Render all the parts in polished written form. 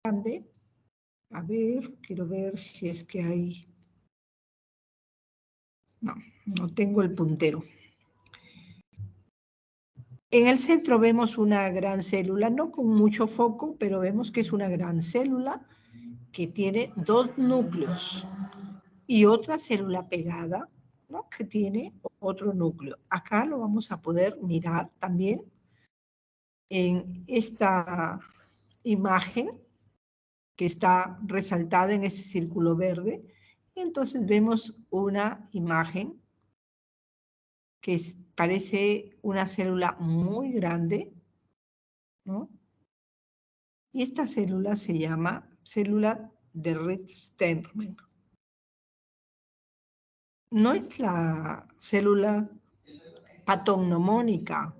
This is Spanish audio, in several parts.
grande. A ver, quiero ver si es que hay... No, no tengo el puntero. En el centro vemos una gran célula, no con mucho foco, pero vemos que es una gran célula que tiene dos núcleos y otra célula pegada, ¿no? Que tiene otro núcleo. Acá lo vamos a poder mirar también en esta imagen que está resaltada en ese círculo verde. Y entonces vemos una imagen que parece una célula muy grande, ¿no? Y esta célula se llama célula de Ritt-Steinman. No es la célula patognomónica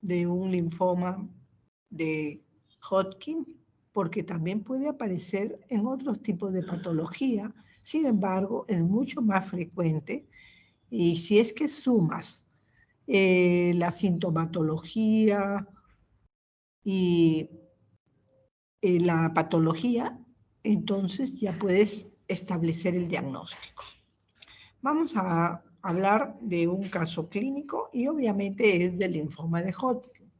de un linfoma de Hodgkin, porque también puede aparecer en otros tipos de patología. Sin embargo, es mucho más frecuente y si es que sumas la sintomatología y la patología, entonces ya puedes establecer el diagnóstico. Vamos a hablar de un caso clínico y obviamente es del linfoma de Hodgkin.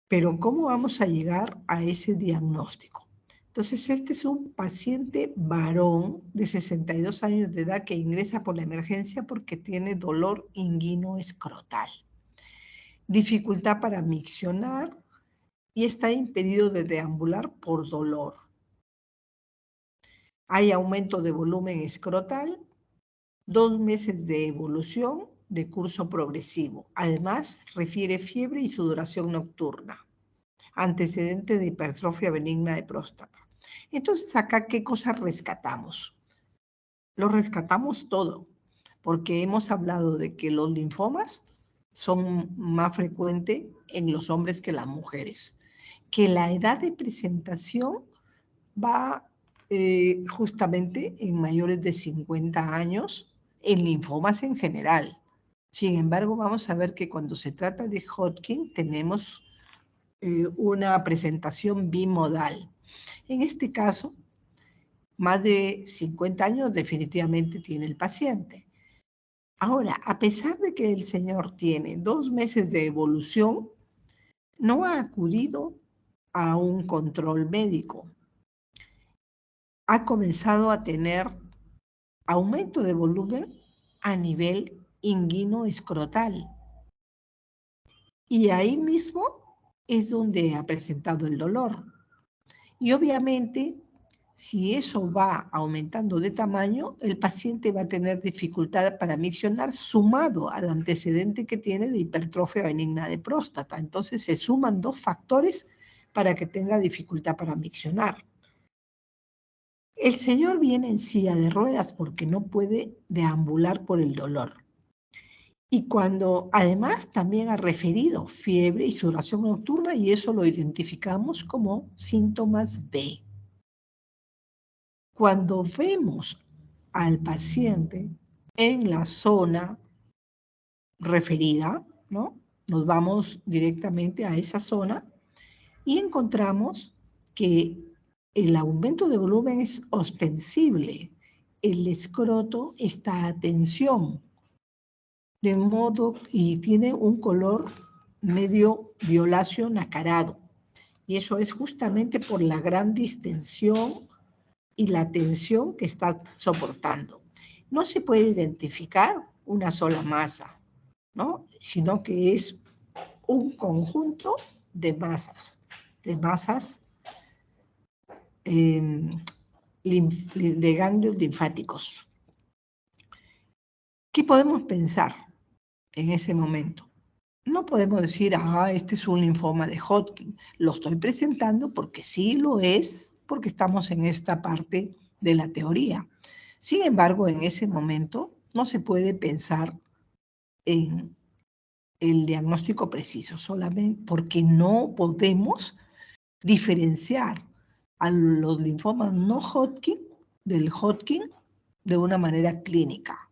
Pero ¿cómo vamos a llegar a ese diagnóstico? Entonces, este es un paciente varón de 62 años de edad que ingresa por la emergencia porque tiene dolor inguinoescrotal, dificultad para miccionar y está impedido de deambular por dolor. Hay aumento de volumen escrotal, 2 meses de evolución de curso progresivo. Además, refiere fiebre y sudoración nocturna. Antecedente de hipertrofia benigna de próstata. Entonces, acá, ¿qué cosas rescatamos? Lo rescatamos todo, porque hemos hablado de que los linfomas son más frecuentes en los hombres que las mujeres, que la edad de presentación va justamente en mayores de 50 años, en linfomas en general. Sin embargo, vamos a ver que cuando se trata de Hodgkin tenemos una presentación bimodal. En este caso, más de 50 años definitivamente tiene el paciente. Ahora, a pesar de que el señor tiene 2 meses de evolución, no ha acudido a un control médico. Ha comenzado a tener aumento de volumen a nivel inguinoescrotal. Y ahí mismo es donde ha presentado el dolor. Y obviamente, si eso va aumentando de tamaño, el paciente va a tener dificultad para miccionar sumado al antecedente que tiene de hipertrofia benigna de próstata. Entonces se suman 2 factores para que tenga dificultad para miccionar. El señor viene en silla de ruedas porque no puede deambular por el dolor. Y cuando además también ha referido fiebre y sudoración nocturna, y eso lo identificamos como síntomas B. Cuando vemos al paciente en la zona referida, ¿no? Nos vamos directamente a esa zona y encontramos que el aumento de volumen es ostensible. El escroto está a tensión, de modo y tiene un color medio violáceo nacarado. Y eso es justamente por la gran distensión y la tensión que está soportando. No se puede identificar una sola masa, ¿no? Sino que es un conjunto de masas de ganglios linfáticos. ¿Qué podemos pensar en ese momento? No podemos decir, este es un linfoma de Hodgkin. Lo estoy presentando porque sí lo es, porque estamos en esta parte de la teoría. Sin embargo, en ese momento no se puede pensar en el diagnóstico preciso, solamente porque no podemos diferenciar a los linfomas no Hodgkin del Hodgkin de una manera clínica.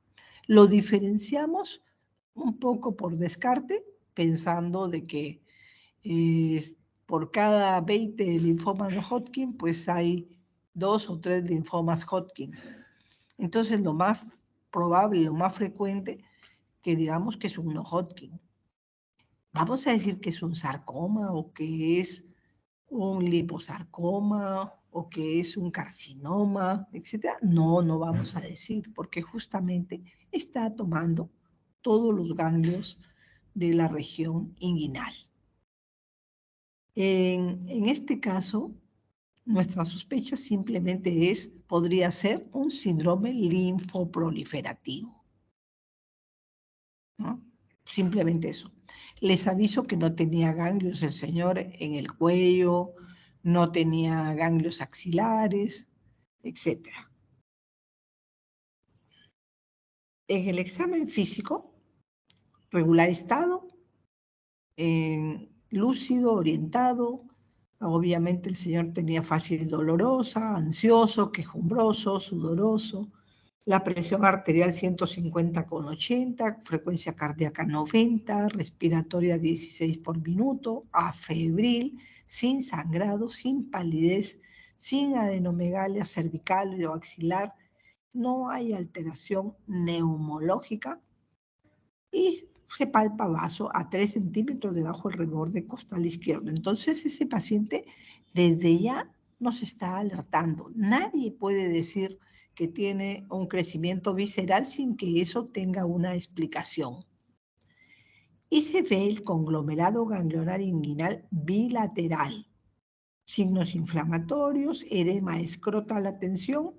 Lo diferenciamos un poco por descarte, pensando de que por cada 20 linfomas no Hodgkin, pues hay 2 o 3 linfomas Hodgkin. Entonces, lo más probable, lo más frecuente, que digamos que es un no Hodgkin. Vamos a decir que es un sarcoma o que es un liposarcoma o que es un carcinoma, etcétera. No, no vamos a decir, porque justamente está tomando todos los ganglios de la región inguinal. En este caso, nuestra sospecha simplemente podría ser un síndrome linfoproliferativo, ¿no? Simplemente eso. Les aviso que no tenía ganglios el señor en el cuello, no tenía ganglios axilares, etc. En el examen físico, regular estado, lúcido, orientado. Obviamente el señor tenía fácil dolorosa, ansioso, quejumbroso, sudoroso. La presión arterial 150/80, frecuencia cardíaca 90, respiratoria 16 por minuto, afebril, sin sangrado, sin palidez, sin adenomegalia cervical o axilar. No hay alteración neumológica y se palpa vaso a 3 centímetros debajo del reborde costal izquierdo. Entonces ese paciente desde ya nos está alertando. Nadie puede decir que tiene un crecimiento visceral sin que eso tenga una explicación. Y se ve el conglomerado ganglionar inguinal bilateral, signos inflamatorios, edema escrotal a tensión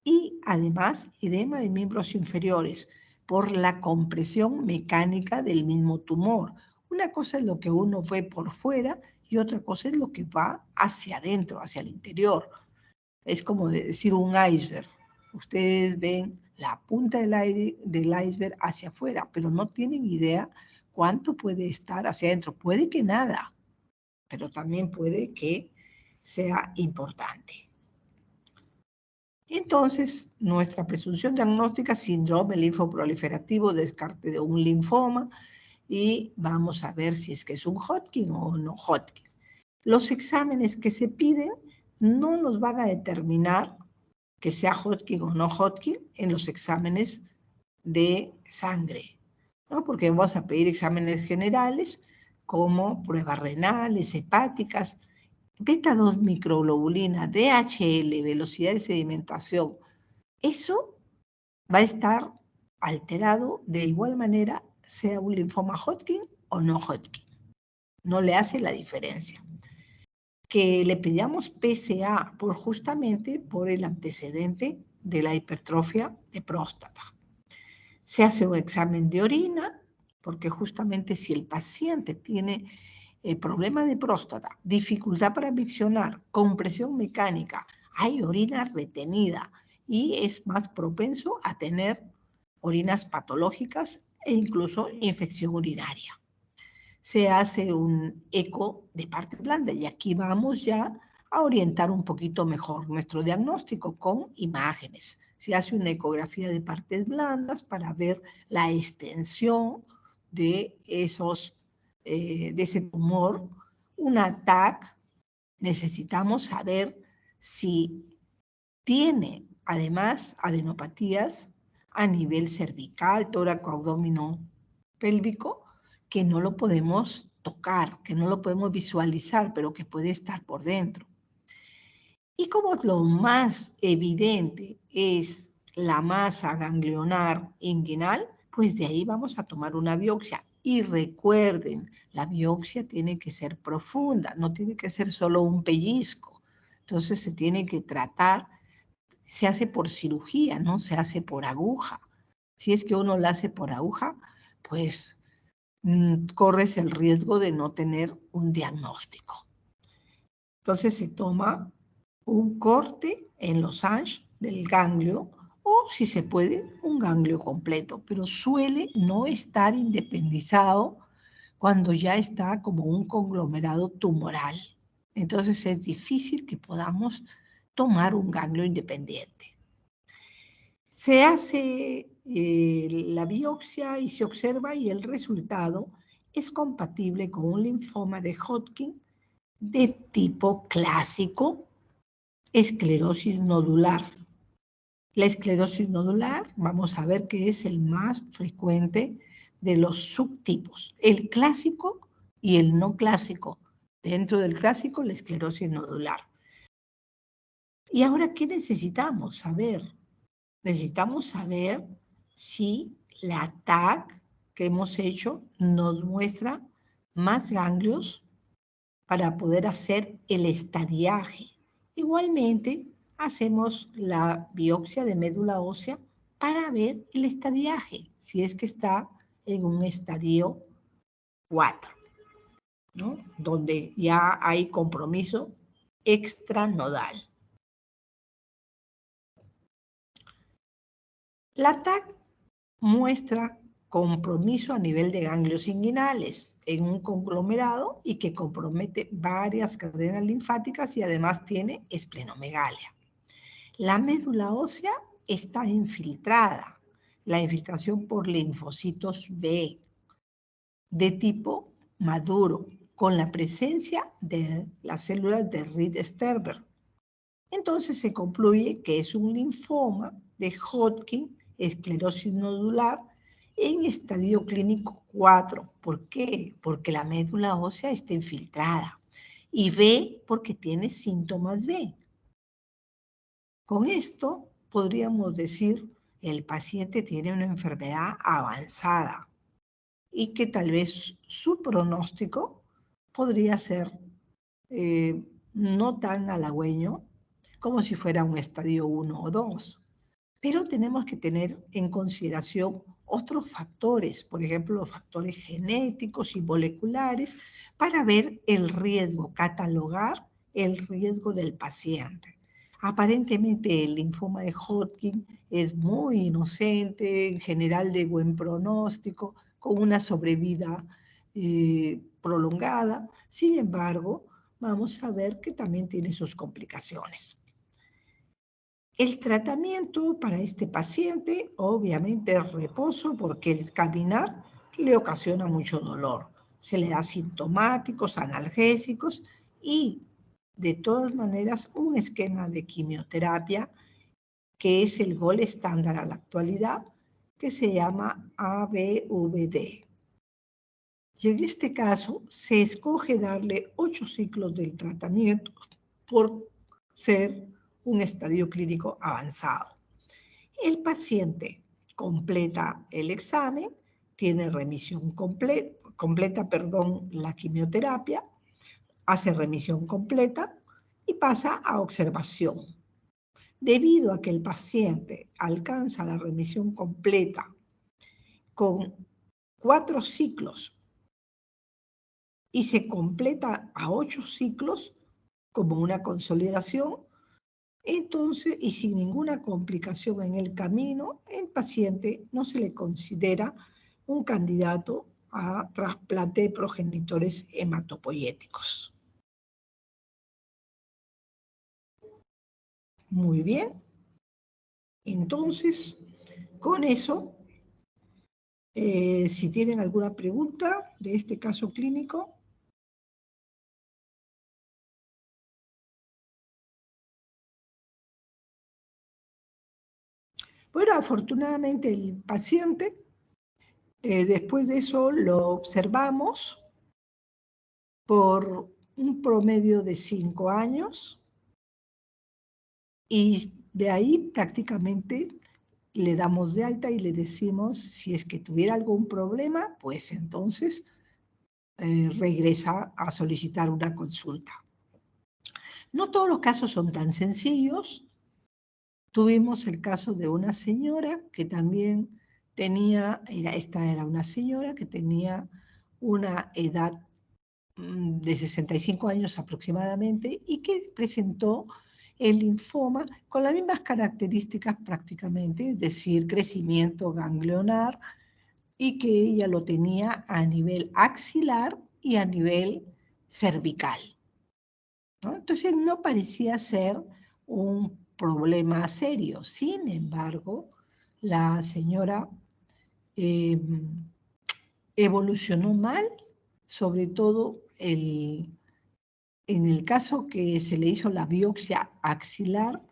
y además edema de miembros inferiores por la compresión mecánica del mismo tumor. Una cosa es lo que uno ve por fuera y otra cosa es lo que va hacia adentro, hacia el interior. Es como decir un iceberg. Ustedes ven la punta del iceberg hacia afuera, pero no tienen idea cuánto puede estar hacia adentro. Puede que nada, pero también puede que sea importante. Entonces, nuestra presunción diagnóstica, síndrome linfoproliferativo, descarte de un linfoma, y vamos a ver si es que es un Hodgkin o no Hodgkin. Los exámenes que se piden no nos van a determinar que sea Hodgkin o no Hodgkin en los exámenes de sangre, ¿no? Porque vamos a pedir exámenes generales como pruebas renales, hepáticas, beta-2 microglobulina, DHL, velocidad de sedimentación. Eso va a estar alterado de igual manera, sea un linfoma Hodgkin o no Hodgkin. No le hace la diferencia. Que le pidamos PSA justamente por el antecedente de la hipertrofia de próstata. Se hace un examen de orina, porque justamente si el paciente tiene problema de próstata, dificultad para miccionar, compresión mecánica, hay orina retenida y es más propenso a tener orinas patológicas e incluso infección urinaria. Se hace un eco de parte blanda y aquí vamos ya a orientar un poquito mejor nuestro diagnóstico con imágenes. Se hace una ecografía de partes blandas para ver la extensión de, de ese tumor. Un TAC, necesitamos saber si tiene además adenopatías a nivel cervical, tóraco, abdomen pélvico, que no lo podemos tocar, que no lo podemos visualizar, pero que puede estar por dentro. Y como lo más evidente es la masa ganglionar inguinal, pues de ahí vamos a tomar una biopsia. Y recuerden, la biopsia tiene que ser profunda, no tiene que ser solo un pellizco. Entonces se tiene que tratar, se hace por cirugía, no se hace por aguja. Si es que uno la hace por aguja, pues corres el riesgo de no tener un diagnóstico. Entonces se toma un corte en los losange del ganglio o, si se puede, un ganglio completo, pero suele no estar independizado cuando ya está como un conglomerado tumoral. Entonces es difícil que podamos tomar un ganglio independiente. Se hace la biopsia y se observa y el resultado es compatible con un linfoma de Hodgkin de tipo clásico, esclerosis nodular. La esclerosis nodular, vamos a ver que es el más frecuente de los subtipos, el clásico y el no clásico. Dentro del clásico, la esclerosis nodular. ¿Y ahora qué necesitamos saber? Necesitamos saber si la TAC que hemos hecho nos muestra más ganglios para poder hacer el estadiaje. Igualmente, hacemos la biopsia de médula ósea para ver el estadiaje, si es que está en un estadio 4, ¿no? Donde ya hay compromiso extranodal. La TAC muestra compromiso a nivel de ganglios inguinales en un conglomerado y que compromete varias cadenas linfáticas y además tiene esplenomegalia. La médula ósea está infiltrada, la infiltración por linfocitos B de tipo maduro, con la presencia de las células de Reed-Sternberg. Entonces se concluye que es un linfoma de Hodgkin, esclerosis nodular, en estadio clínico 4. ¿Por qué? Porque la médula ósea está infiltrada. Y B, porque tiene síntomas B. Con esto podríamos decir el paciente tiene una enfermedad avanzada y que tal vez su pronóstico podría ser no tan halagüeño como si fuera un estadio 1 o 2. Pero tenemos que tener en consideración otros factores, por ejemplo, los factores genéticos y moleculares, para ver el riesgo, catalogar el riesgo del paciente. Aparentemente el linfoma de Hodgkin es muy inocente, en general de buen pronóstico, con una sobrevida prolongada. Sin embargo, vamos a ver que también tiene sus complicaciones. El tratamiento para este paciente obviamente es reposo porque el caminar le ocasiona mucho dolor. Se le da sintomáticos, analgésicos y de todas maneras un esquema de quimioterapia que es el gol estándar a la actualidad que se llama ABVD. Y en este caso se escoge darle 8 ciclos del tratamiento por ser un estadio clínico avanzado. El paciente completa el examen, tiene remisión completa, la quimioterapia, hace remisión completa y pasa a observación. Debido a que el paciente alcanza la remisión completa con 4 ciclos y se completa a 8 ciclos como una consolidación, entonces, y sin ninguna complicación en el camino, el paciente no se le considera un candidato a trasplante de progenitores hematopoyéticos. Muy bien. Entonces, con eso, si tienen alguna pregunta de este caso clínico. Bueno, afortunadamente el paciente, después de eso lo observamos por un promedio de 5 años y de ahí prácticamente le damos de alta y le decimos si es que tuviera algún problema, pues entonces regresa a solicitar una consulta. No todos los casos son tan sencillos. Tuvimos el caso de una señora que también tenía, esta era una señora que tenía una edad de 65 años aproximadamente y que presentó el linfoma con las mismas características prácticamente, es decir, crecimiento ganglionar y que ella lo tenía a nivel axilar y a nivel cervical, ¿no? Entonces no parecía ser un problema serio. Sin embargo, la señora evolucionó mal, sobre todo En el caso que se le hizo la biopsia axilar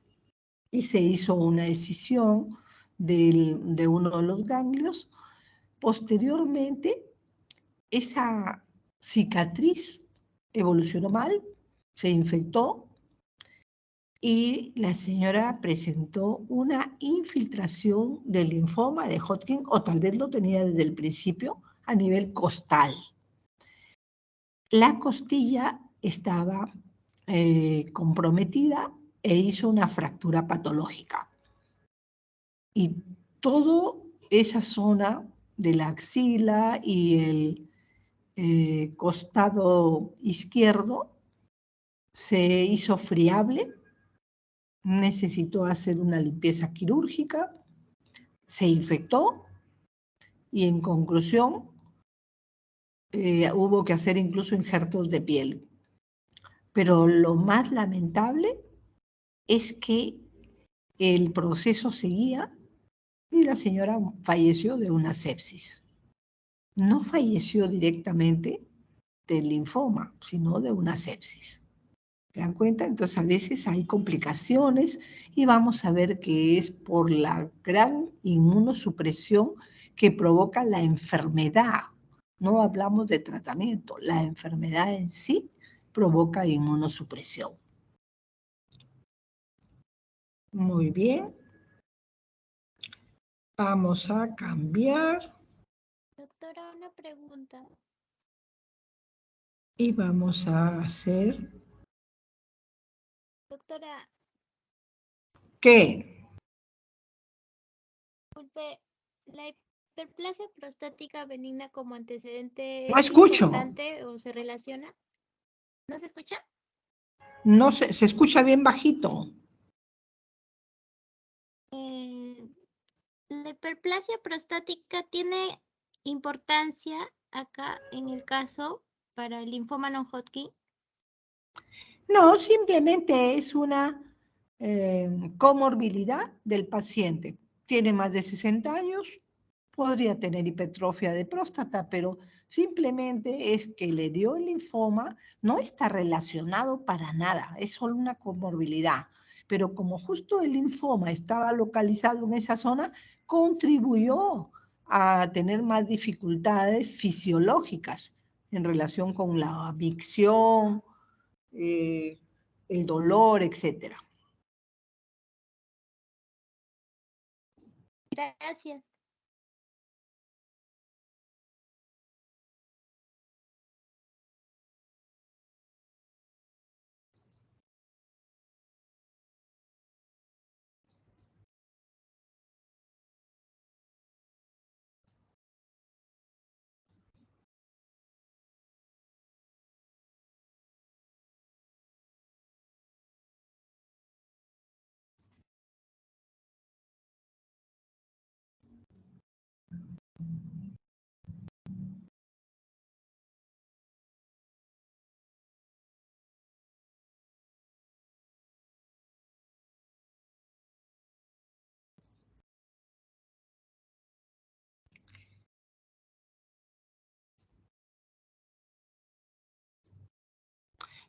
y se hizo una escisión de uno de los ganglios, posteriormente esa cicatriz evolucionó mal, se infectó y la señora presentó una infiltración del linfoma de Hodgkin, o tal vez lo tenía desde el principio, a nivel costal. La costilla estaba comprometida e hizo una fractura patológica. Y toda esa zona de la axila y el costado izquierdo se hizo friable, necesitó hacer una limpieza quirúrgica, se infectó y en conclusión hubo que hacer incluso injertos de piel. Pero lo más lamentable es que el proceso seguía y la señora falleció de una sepsis. No falleció directamente del linfoma, sino de una sepsis. ¿Se dan cuenta? Entonces a veces hay complicaciones y vamos a ver que es por la gran inmunosupresión que provoca la enfermedad. No hablamos de tratamiento, la enfermedad en sí provoca inmunosupresión. Muy bien. Vamos a cambiar. Doctora, una pregunta. Y vamos a hacer... Doctora, ¿Qué? disculpe, ¿la hiperplasia prostática benigna como antecedente No es escucho. importante o se relaciona? ¿No se escucha? No se escucha bien bajito. ¿La hiperplasia prostática tiene importancia acá en el caso para el linfoma non-Hodgkin? No, simplemente es una comorbilidad del paciente. Tiene más de 60 años, podría tener hipertrofia de próstata, pero simplemente es que le dio el linfoma, no está relacionado para nada, es solo una comorbilidad. Pero como justo el linfoma estaba localizado en esa zona, contribuyó a tener más dificultades fisiológicas en relación con la micción, eh, el dolor, etcétera. Gracias.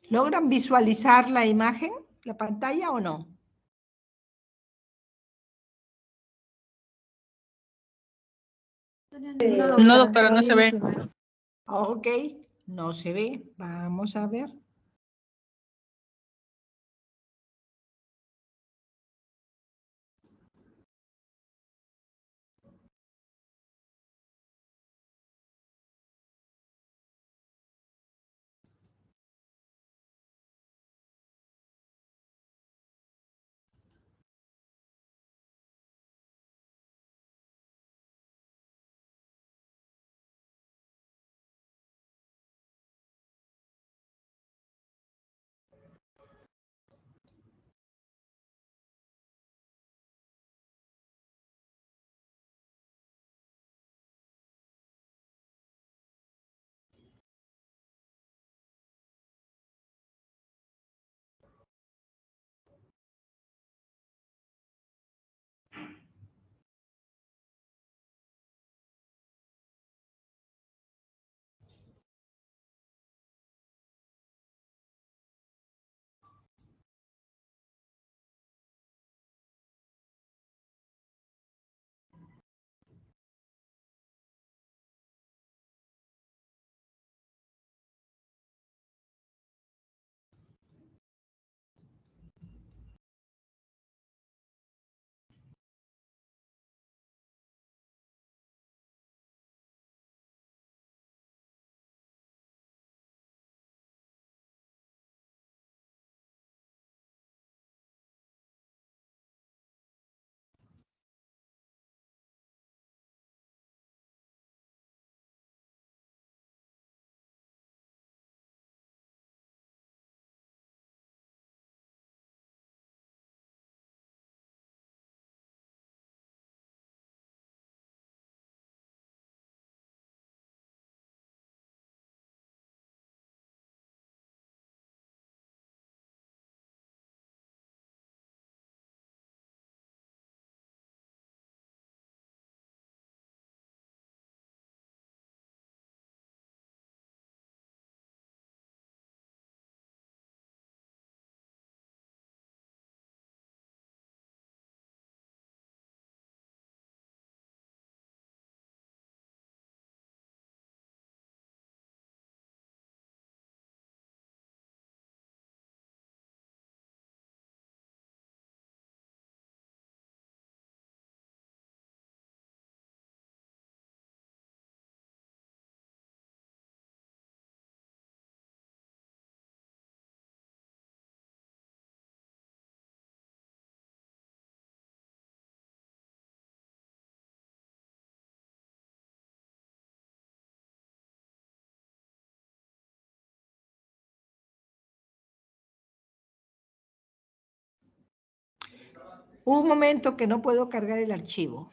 ¿Logran visualizar la imagen, la pantalla o no? No, doctora, no se ve. Ok, no se ve. Vamos a ver. Un momento que no puedo cargar el archivo.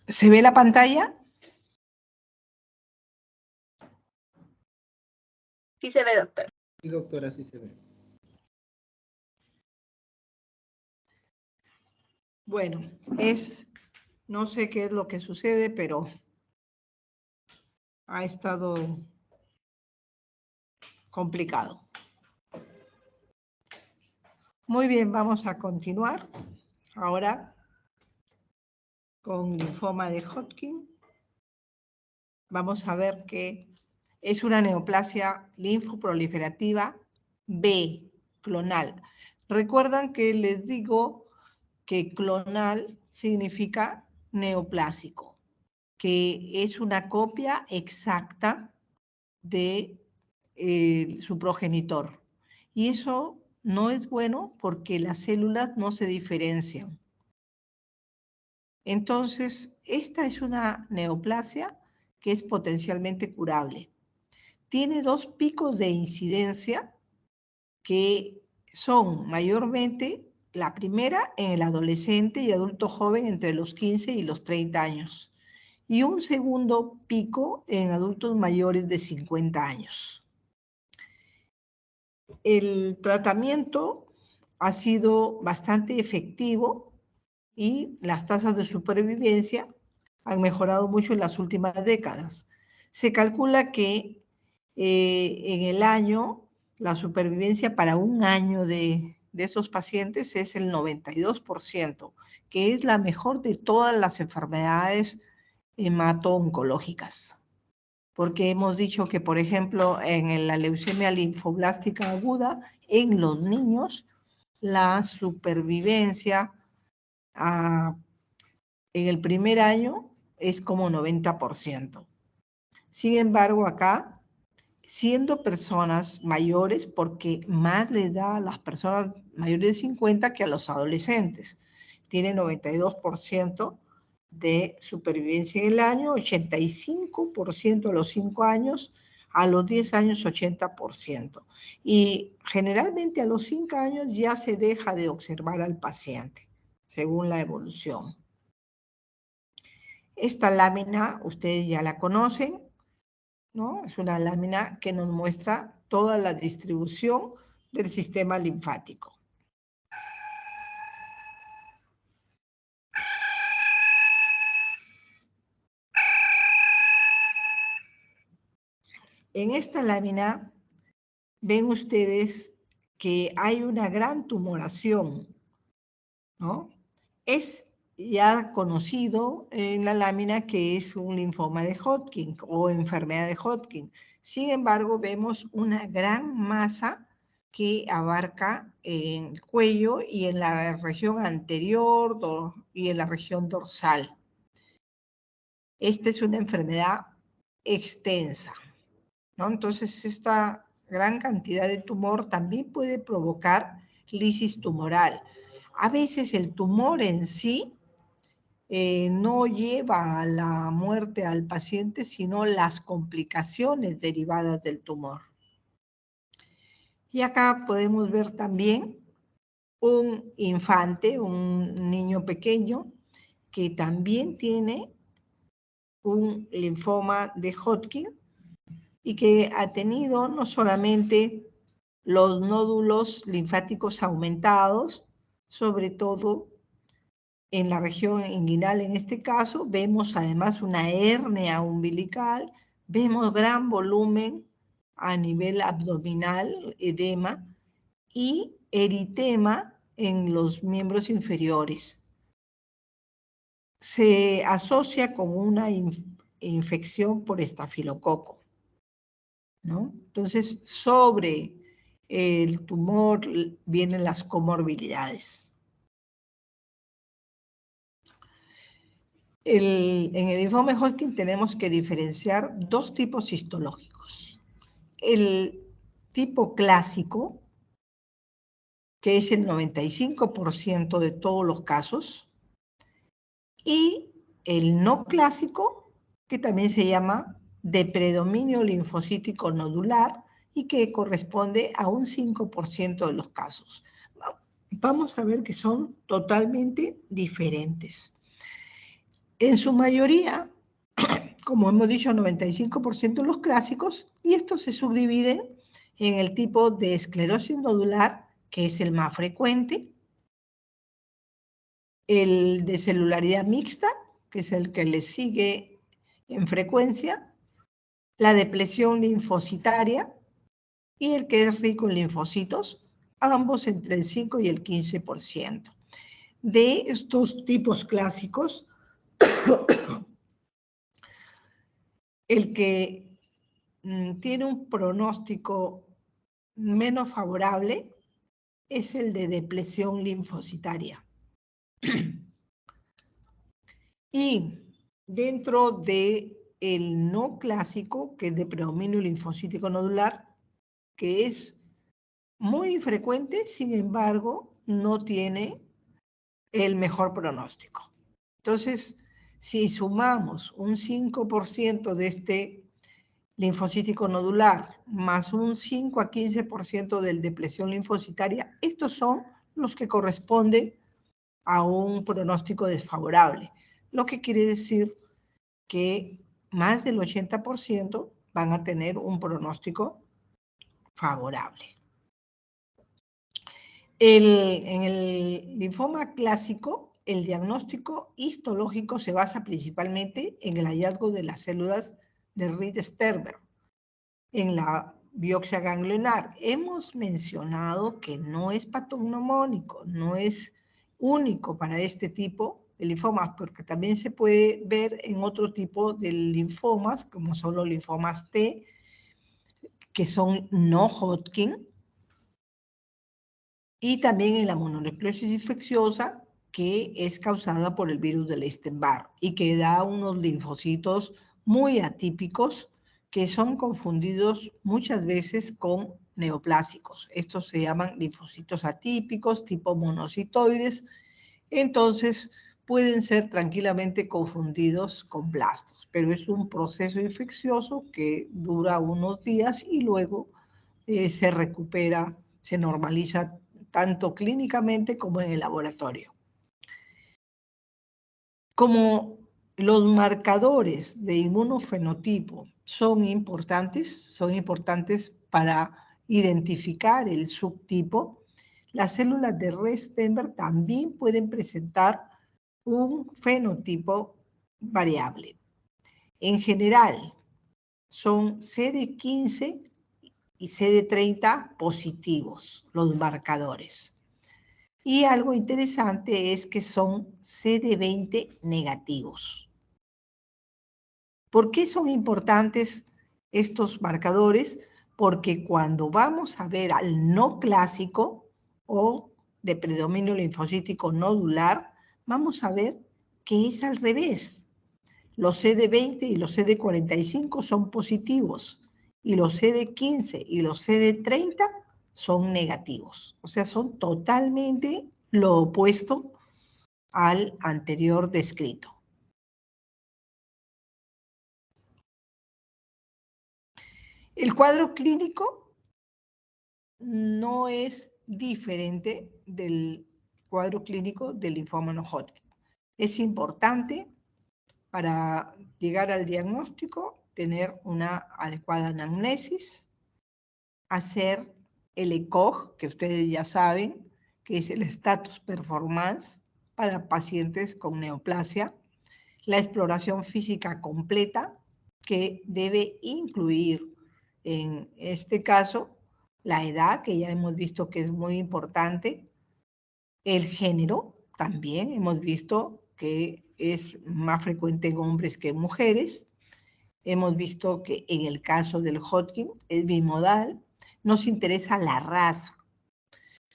¿Se ve la pantalla? Sí se ve, doctor. Sí, doctora, sí se ve. Bueno, no sé qué es lo que sucede, pero ha estado complicado. Muy bien, vamos a continuar ahora con linfoma de Hodgkin. Vamos a ver que es una neoplasia linfoproliferativa B, clonal. Recuerdan que les digo que clonal significa neoplásico, que es una copia exacta de su progenitor. Y eso no es bueno porque las células no se diferencian. Entonces, esta es una neoplasia que es potencialmente curable. Tiene dos picos de incidencia que son mayormente la primera en el adolescente y adulto joven entre los 15 y los 30 años y un segundo pico en adultos mayores de 50 años. El tratamiento ha sido bastante efectivo y las tasas de supervivencia han mejorado mucho en las últimas décadas. Se calcula que en el año, la supervivencia para un año de estos pacientes es el 92%, que es la mejor de todas las enfermedades hemato-oncológicas. Porque hemos dicho que, por ejemplo, en la leucemia linfoblástica aguda, en los niños, la supervivencia en el primer año es como 90%. Sin embargo, acá, siendo personas mayores, porque más les da a las personas mayores de 50 que a los adolescentes. Tiene 92% de supervivencia en el año, 85% a los 5 años, a los 10 años 80%. Y generalmente a los 5 años ya se deja de observar al paciente, según la evolución. Esta lámina ustedes ya la conocen, ¿no? Es una lámina que nos muestra toda la distribución del sistema linfático. En esta lámina ven ustedes que hay una gran tumoración, ¿no? Es ya conocido en la lámina que es un linfoma de Hodgkin o enfermedad de Hodgkin. Sin embargo, vemos una gran masa que abarca en el cuello y en la región anterior y en la región dorsal. Esta es una enfermedad extensa, ¿no? Entonces, esta gran cantidad de tumor también puede provocar lisis tumoral. A veces el tumor en sí no lleva a la muerte al paciente, sino las complicaciones derivadas del tumor. Y acá podemos ver también un infante, un niño pequeño, que también tiene un linfoma de Hodgkin y que ha tenido no solamente los nódulos linfáticos aumentados, sobre todo en la región inguinal en este caso, vemos además una hernia umbilical, vemos gran volumen a nivel abdominal, edema, y eritema en los miembros inferiores. Se asocia con una infección por estafilococo, ¿no? Entonces, sobre el tumor vienen las comorbilidades. En el linfoma de Hodgkin tenemos que diferenciar dos tipos histológicos. El tipo clásico, que es el 95% de todos los casos, y el no clásico, que también se llama de predominio linfocítico nodular y que corresponde a un 5% de los casos. Vamos a ver que son totalmente diferentes. En su mayoría, como hemos dicho, 95% de los clásicos, y estos se subdividen en el tipo de esclerosis nodular, que es el más frecuente, el de celularidad mixta, que es el que le sigue en frecuencia, la depresión linfocitaria y el que es rico en linfocitos, ambos entre el 5 y el 15%. De estos tipos clásicos, el que tiene un pronóstico menos favorable es el de depresión linfocitaria. Y dentro del no clásico, que es de predominio linfocítico nodular, que es muy frecuente, sin embargo, no tiene el mejor pronóstico. Entonces, si sumamos un 5% de este linfocítico nodular más un 5 a 15% de depresión linfocitaria, estos son los que corresponden a un pronóstico desfavorable, lo que quiere decir que más del 80% van a tener un pronóstico favorable. En el linfoma clásico, el diagnóstico histológico se basa principalmente en el hallazgo de las células de Reed-Sternberg en la biopsia ganglionar. Hemos mencionado que no es patognomónico, no es único para este tipo de linfomas, porque también se puede ver en otro tipo de linfomas, como son los linfomas T, que son no Hodgkin, y también en la mononucleosis infecciosa, que es causada por el virus del Epstein-Barr y que da unos linfocitos muy atípicos que son confundidos muchas veces con neoplásicos. Estos se llaman linfocitos atípicos, tipo monocitoides, entonces pueden ser tranquilamente confundidos con blastos, pero es un proceso infeccioso que dura unos días y luego se recupera, se normaliza tanto clínicamente como en el laboratorio. Como los marcadores de inmunofenotipo son importantes para identificar el subtipo, las células de Reed-Sternberg también pueden presentar un fenotipo variable. En general, son CD15 y CD30 positivos los marcadores. Y algo interesante es que son CD20 negativos. ¿Por qué son importantes estos marcadores? Porque cuando vamos a ver al no clásico o de predominio linfocítico nodular, vamos a ver que es al revés. Los CD20 y los CD45 son positivos y los CD15 y los CD30 son negativos. O sea, son totalmente lo opuesto al anterior descrito. El cuadro clínico no es diferente del cuadro clínico del linfoma no Hodgkin. Es importante para llegar al diagnóstico tener una adecuada anamnesis, hacer el ECOG, que ustedes ya saben, que es el status performance para pacientes con neoplasia, la exploración física completa, que debe incluir, en este caso, la edad, que ya hemos visto que es muy importante, el género, también hemos visto que es más frecuente en hombres que en mujeres. Hemos visto que en el caso del Hodgkin es bimodal. Nos interesa la raza.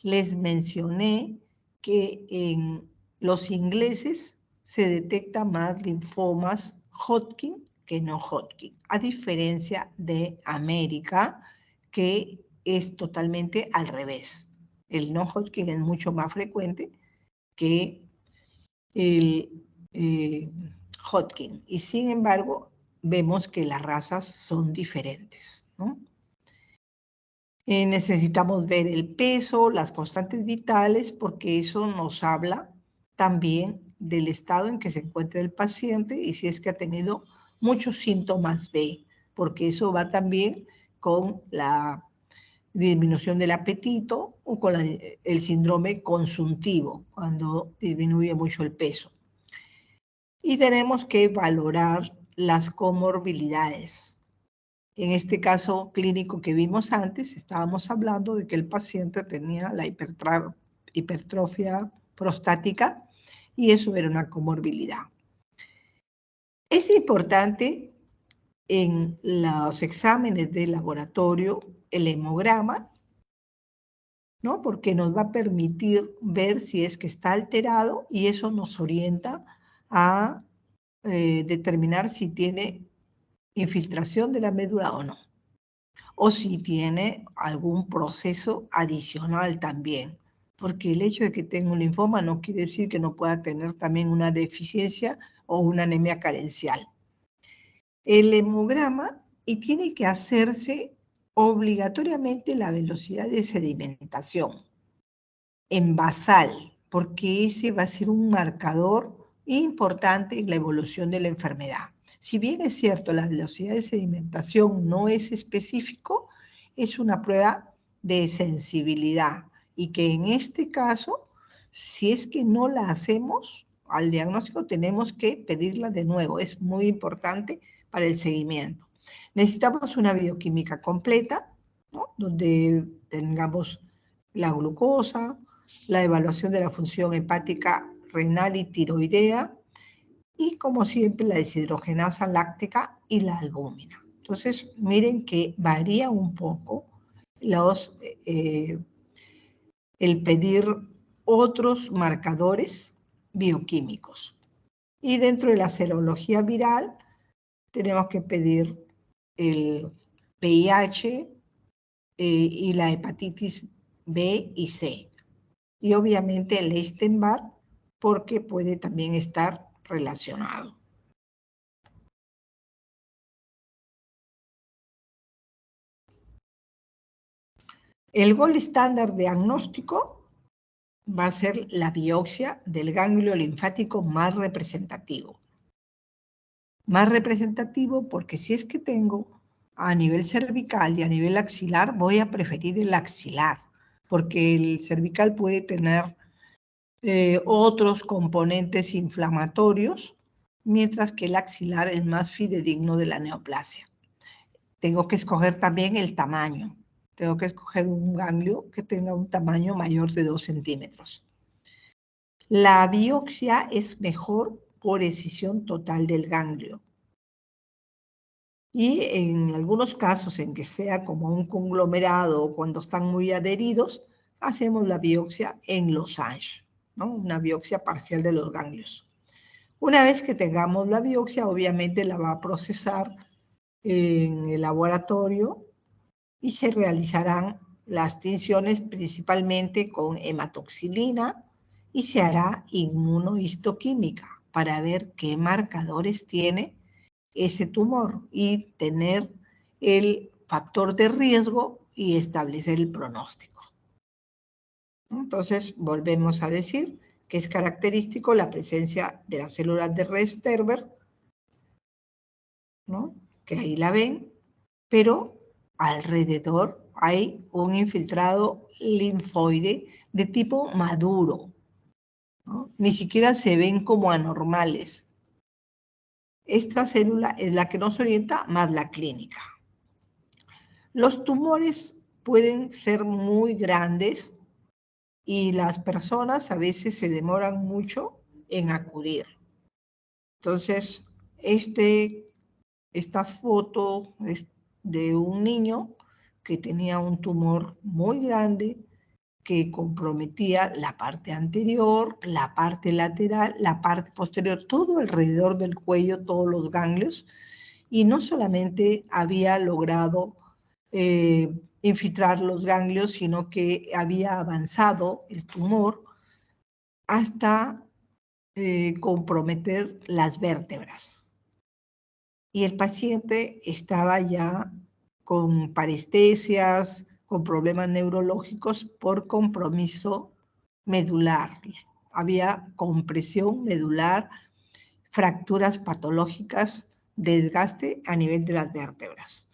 Les mencioné que en los ingleses se detecta más linfomas Hodgkin que no Hodgkin, a diferencia de América, que es totalmente al revés. El no Hodgkin es mucho más frecuente que el Hodgkin. Y sin embargo, vemos que las razas son diferentes, ¿no? Necesitamos ver el peso, las constantes vitales, porque eso nos habla también del estado en que se encuentra el paciente y si es que ha tenido muchos síntomas B, porque eso va también con la disminución del apetito o con el síndrome consuntivo, cuando disminuye mucho el peso. Y tenemos que valorar las comorbilidades. En este caso clínico que vimos antes, estábamos hablando de que el paciente tenía la hipertrofia prostática y eso era una comorbilidad. Es importante en los exámenes de laboratorio el hemograma, ¿no? Porque nos va a permitir ver si es que está alterado y eso nos orienta a determinar si tiene infiltración de la médula o no, o si tiene algún proceso adicional también, porque el hecho de que tenga un linfoma no quiere decir que no pueda tener también una deficiencia o una anemia carencial. El hemograma y tiene que hacerse obligatoriamente la velocidad de sedimentación en basal, porque ese va a ser un marcador importante en la evolución de la enfermedad. Si bien es cierto, la velocidad de sedimentación no es específico, es una prueba de sensibilidad y que en este caso, si es que no la hacemos al diagnóstico, tenemos que pedirla de nuevo. Es muy importante para el seguimiento. Necesitamos una bioquímica completa, ¿no? Donde tengamos la glucosa, la evaluación de la función hepática, renal y tiroidea, y como siempre la deshidrogenasa láctica y la albúmina. Entonces, miren que varía un poco el pedir otros marcadores bioquímicos. Y dentro de la serología viral tenemos que pedir el VIH y la hepatitis B y C. Y obviamente el Epstein-Barr, porque puede también estar relacionado. El gol estándar diagnóstico va a ser la biopsia del ganglio linfático más representativo. Más representativo porque si es que tengo a nivel cervical y a nivel axilar, voy a preferir el axilar, porque el cervical puede tener otros componentes inflamatorios, mientras que el axilar es más fidedigno de la neoplasia. Tengo que escoger también el tamaño. Tengo que escoger un ganglio que tenga un tamaño mayor de 2 centímetros. La biopsia es mejor por escisión total del ganglio. Y en algunos casos en que sea como un conglomerado o cuando están muy adheridos, hacemos la biopsia en losange, ¿no? Una biopsia parcial de los ganglios. Una vez que tengamos la biopsia, obviamente la va a procesar en el laboratorio y se realizarán las tinciones principalmente con hematoxilina y se hará inmunohistoquímica para ver qué marcadores tiene ese tumor y tener el factor de riesgo y establecer el pronóstico. Entonces, volvemos a decir que es característico la presencia de las células de Restberg, ¿no? Que ahí la ven, pero alrededor hay un infiltrado linfoide de tipo maduro, ¿no? Ni siquiera se ven como anormales. Esta célula es la que nos orienta más la clínica. Los tumores pueden ser muy grandes y las personas a veces se demoran mucho en acudir. Entonces, esta foto es de un niño que tenía un tumor muy grande que comprometía la parte anterior, la parte lateral, la parte posterior, todo alrededor del cuello, todos los ganglios, y no solamente había logrado infiltrar los ganglios, sino que había avanzado el tumor hasta comprometer las vértebras. Y el paciente estaba ya con parestesias, con problemas neurológicos por compromiso medular, había compresión medular, fracturas patológicas, desgaste a nivel de las vértebras.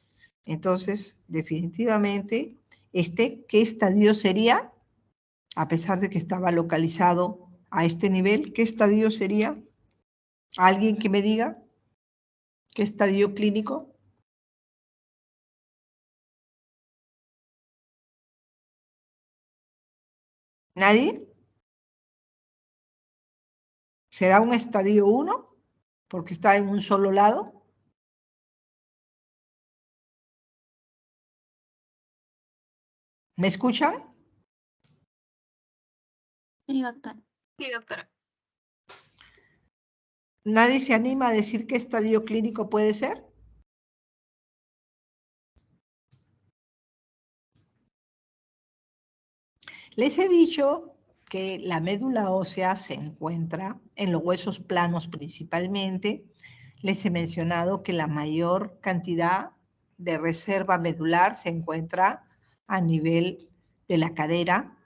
Entonces, definitivamente, ¿qué estadio sería? A pesar de que estaba localizado a este nivel, ¿qué estadio sería? ¿Alguien que me diga? ¿Qué estadio clínico? ¿Nadie? ¿Será un estadio 1? Porque está en un solo lado. ¿Me escuchan? Sí, doctora. Sí, doctora. ¿Nadie se anima a decir qué estadio clínico puede ser? Les he dicho que la médula ósea se encuentra en los huesos planos principalmente. Les he mencionado que la mayor cantidad de reserva medular se encuentra a nivel de la cadera,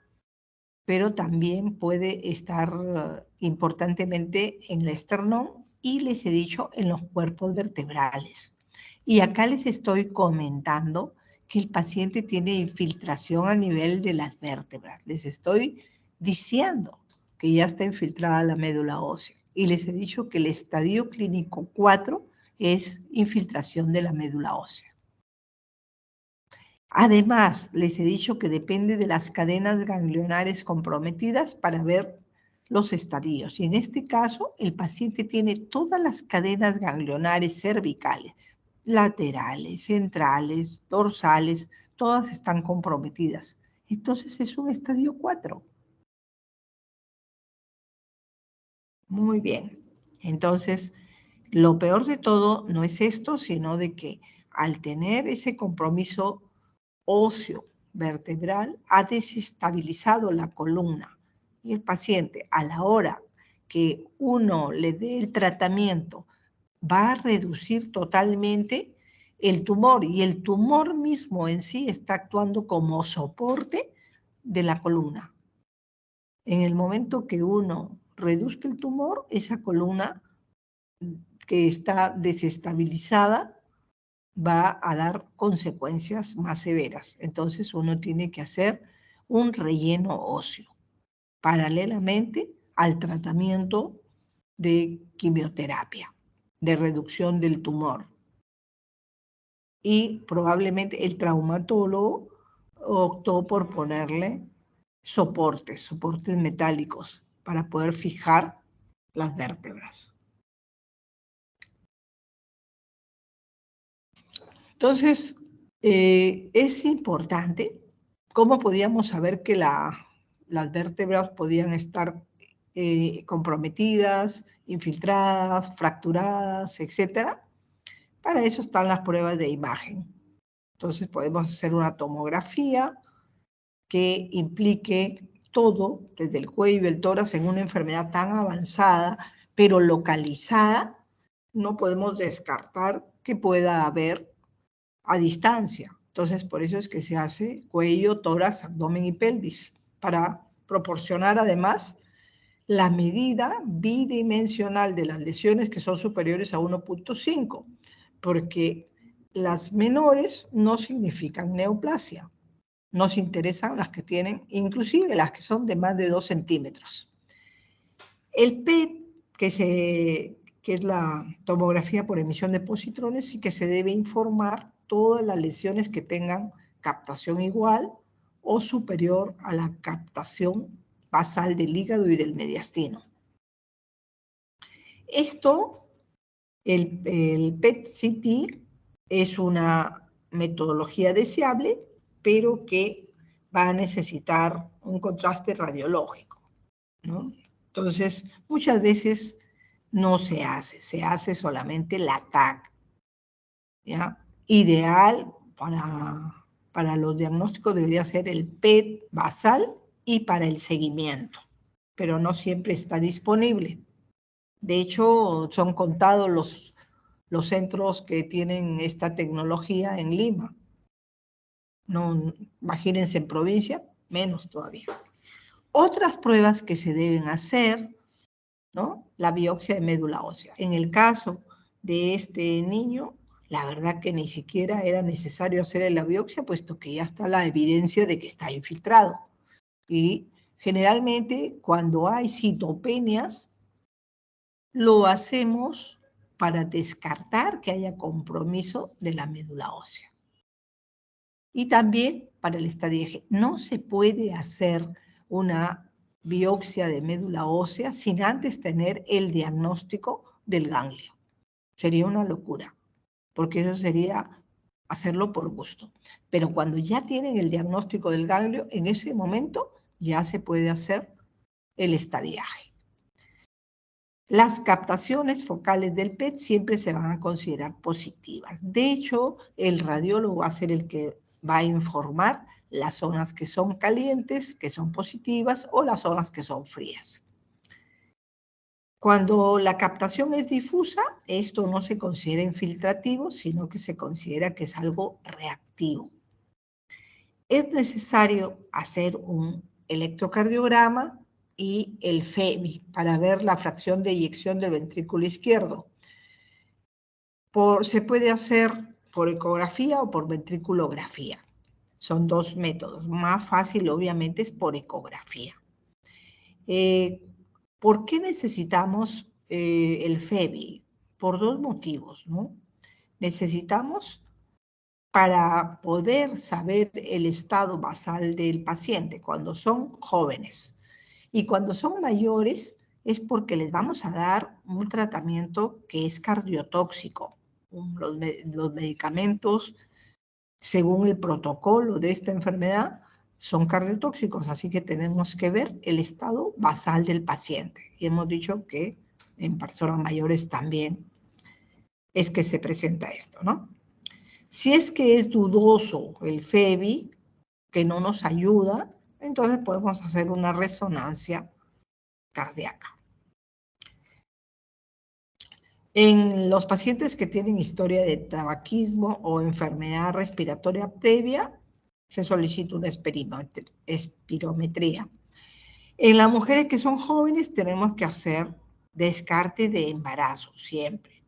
pero también puede estar importantemente en el esternón y les he dicho en los cuerpos vertebrales. Y acá les estoy comentando que el paciente tiene infiltración a nivel de las vértebras. Les estoy diciendo que ya está infiltrada la médula ósea. Y les he dicho que el estadio clínico 4 es infiltración de la médula ósea. Además, les he dicho que depende de las cadenas ganglionares comprometidas para ver los estadios. Y en este caso, el paciente tiene todas las cadenas ganglionares cervicales, laterales, centrales, dorsales, todas están comprometidas. Entonces es un estadio 4. Muy bien. Entonces, lo peor de todo no es esto, sino de que al tener ese compromiso óseo vertebral ha desestabilizado la columna y el paciente a la hora que uno le dé el tratamiento va a reducir totalmente el tumor y el tumor mismo en sí está actuando como soporte de la columna. En el momento que uno reduzca el tumor, esa columna que está desestabilizada va a dar consecuencias más severas. Entonces uno tiene que hacer un relleno óseo paralelamente al tratamiento de quimioterapia, de reducción del tumor. Y probablemente el traumatólogo optó por ponerle soportes metálicos para poder fijar las vértebras. Entonces, es importante. ¿Cómo podíamos saber que las vértebras podían estar comprometidas, infiltradas, fracturadas, etcétera? Para eso están las pruebas de imagen. Entonces podemos hacer una tomografía que implique todo, desde el cuello y el tórax, en una enfermedad tan avanzada, pero localizada, no podemos descartar que pueda haber a distancia. Entonces, por eso es que se hace cuello, tórax, abdomen y pelvis, para proporcionar además la medida bidimensional de las lesiones que son superiores a 1.5, porque las menores no significan neoplasia. Nos interesan las que tienen, inclusive las que son de más de 2 centímetros. El PET, que es la tomografía por emisión de positrones, sí que se debe informar todas las lesiones que tengan captación igual o superior a la captación basal del hígado y del mediastino. Esto, el PET-CT, es una metodología deseable, pero que va a necesitar un contraste radiológico, ¿no? Entonces, muchas veces no se hace solamente la TAC, ¿ya? Ideal para los diagnósticos debería ser el PET basal y para el seguimiento, pero no siempre está disponible. De hecho, son contados los centros que tienen esta tecnología en Lima. No, imagínense en provincia, menos todavía. Otras pruebas que se deben hacer, ¿no? La biopsia de médula ósea. En el caso de este niño, la verdad que ni siquiera era necesario hacerle la biopsia, puesto que ya está la evidencia de que está infiltrado. Y generalmente cuando hay citopenias, lo hacemos para descartar que haya compromiso de la médula ósea. Y también para el estadio G. No se puede hacer una biopsia de médula ósea sin antes tener el diagnóstico del ganglio. Sería una locura, porque eso sería hacerlo por gusto. Pero cuando ya tienen el diagnóstico del ganglio, en ese momento ya se puede hacer el estadiaje. Las captaciones focales del PET siempre se van a considerar positivas. De hecho, el radiólogo va a ser el que va a informar las zonas que son calientes, que son positivas, o las zonas que son frías. Cuando la captación es difusa, esto no se considera infiltrativo, sino que se considera que es algo reactivo. Es necesario hacer un electrocardiograma y el FEMI para ver la fracción de eyección del ventrículo izquierdo. Se puede hacer por ecografía o por ventriculografía. Son dos métodos. Más fácil, obviamente, es por ecografía. ¿Por qué necesitamos el FEMI? Por dos motivos, ¿no? Necesitamos para poder saber el estado basal del paciente cuando son jóvenes. Y cuando son mayores es porque les vamos a dar un tratamiento que es cardiotóxico. Los medicamentos, según el protocolo de esta enfermedad, son cardiotóxicos, así que tenemos que ver el estado basal del paciente. Y hemos dicho que en personas mayores también es que se presenta esto, ¿no? Si es que es dudoso el FEBI, que no nos ayuda, entonces podemos hacer una resonancia cardíaca. En los pacientes que tienen historia de tabaquismo o enfermedad respiratoria previa, se solicita una espirometría. En las mujeres que son jóvenes tenemos que hacer descarte de embarazo siempre.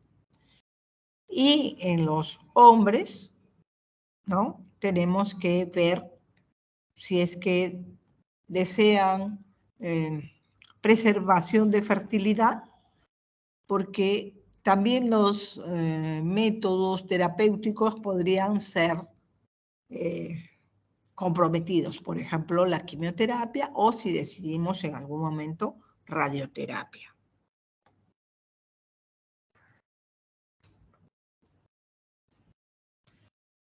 Y en los hombres, ¿no? Tenemos que ver si es que desean preservación de fertilidad, porque también los métodos terapéuticos podrían ser comprometidos, por ejemplo, la quimioterapia o si decidimos en algún momento radioterapia.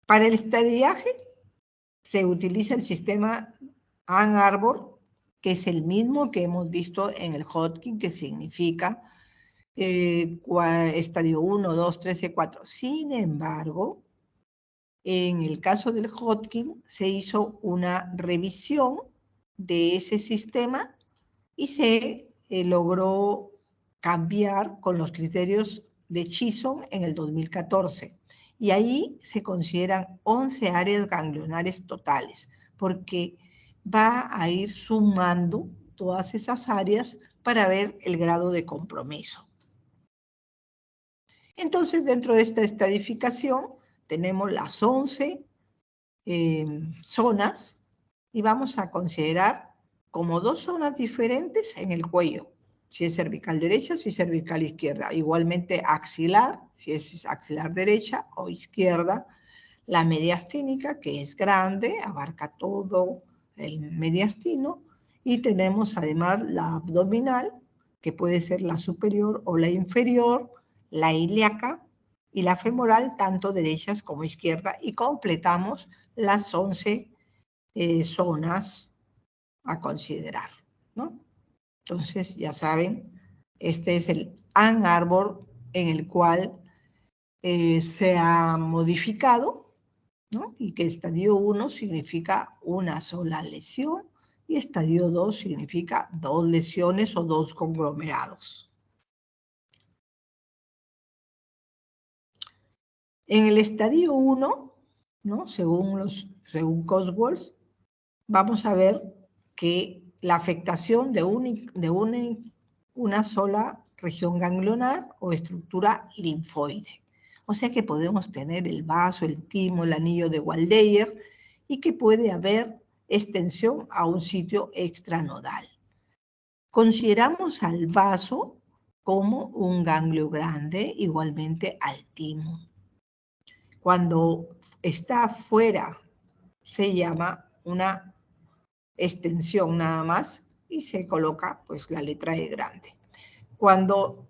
Para el estadiaje se utiliza el sistema Ann Arbor, que es el mismo que hemos visto en el Hodgkin, que significa estadio 1, 2, 3 y 4. Sin embargo, en el caso del Hodgkin se hizo una revisión de ese sistema y se logró cambiar con los criterios de Chisholm en el 2014. Y ahí se consideran 11 áreas ganglionares totales, porque va a ir sumando todas esas áreas para ver el grado de compromiso. Entonces, dentro de esta estadificación, tenemos las 11 zonas y vamos a considerar como dos zonas diferentes en el cuello, si es cervical derecha, si es cervical izquierda. Igualmente axilar, si es axilar derecha o izquierda. La mediastínica, que es grande, abarca todo el mediastino. Y tenemos además la abdominal, que puede ser la superior o la inferior, la ilíaca y la femoral, tanto derechas como izquierda. Y completamos las 11 zonas a considerar, ¿no? Entonces, ya saben, este es el Ann Arbor en el cual se ha modificado, ¿no? Y que estadio 1 significa una sola lesión y estadio 2 significa dos lesiones o dos conglomerados. En el estadio 1, ¿no? Según Cotswolds, vamos a ver que la afectación de una sola región ganglionar o estructura linfoide. O sea que podemos tener el vaso, el timo, el anillo de Waldeyer y que puede haber extensión a un sitio extranodal. Consideramos al vaso como un ganglio grande, igualmente al timo. Cuando está afuera se llama una extensión nada más y se coloca pues la letra E grande. Cuando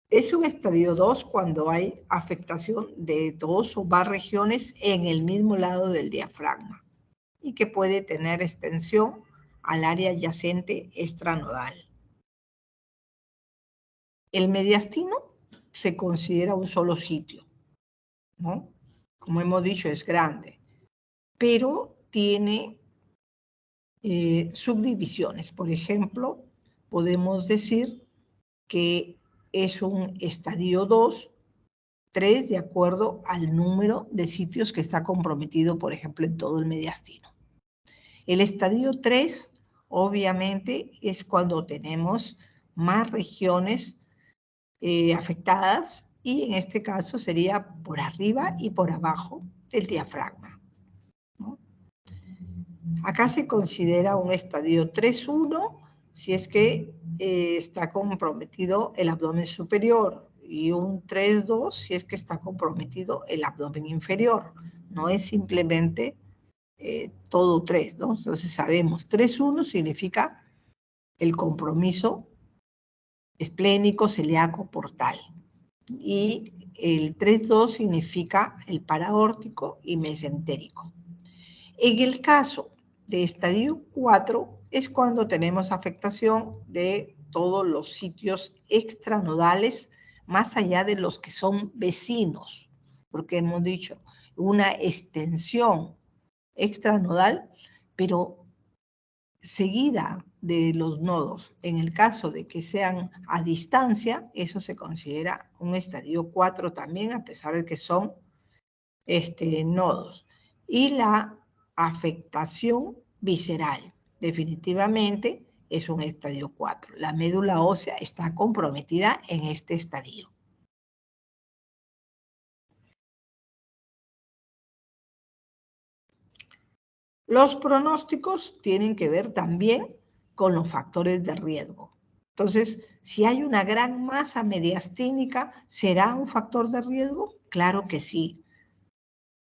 es un estadio 2, cuando hay afectación de 2 o más regiones en el mismo lado del diafragma y que puede tener extensión al área adyacente extranodal. El mediastino se considera un solo sitio, ¿no? Como hemos dicho, es grande, pero tiene subdivisiones. Por ejemplo, podemos decir que es un estadio 2, 3, de acuerdo al número de sitios que está comprometido, por ejemplo, en todo el mediastino. El estadio 3, obviamente, es cuando tenemos más regiones afectadas y en este caso sería por arriba y por abajo del diafragma, ¿no? Acá se considera un estadio 3-1 si es que está comprometido el abdomen superior y un 3-2 si es que está comprometido el abdomen inferior. No es simplemente todo 3, ¿no? Entonces sabemos, 3-1 significa el compromiso esplénico, celíaco, portal. Y el 3-2 significa el paraórtico y mesentérico. En el caso de estadio 4 es cuando tenemos afectación de todos los sitios extranodales, más allá de los que son vecinos, porque hemos dicho una extensión extranodal, pero seguida de los nodos. En el caso de que sean a distancia, eso se considera un estadio 4 también, a pesar de que son nodos. Y la afectación visceral, definitivamente es un estadio 4. La médula ósea está comprometida en este estadio. Los pronósticos tienen que ver también con los factores de riesgo. Entonces, si hay una gran masa mediastínica, ¿será un factor de riesgo? Claro que sí,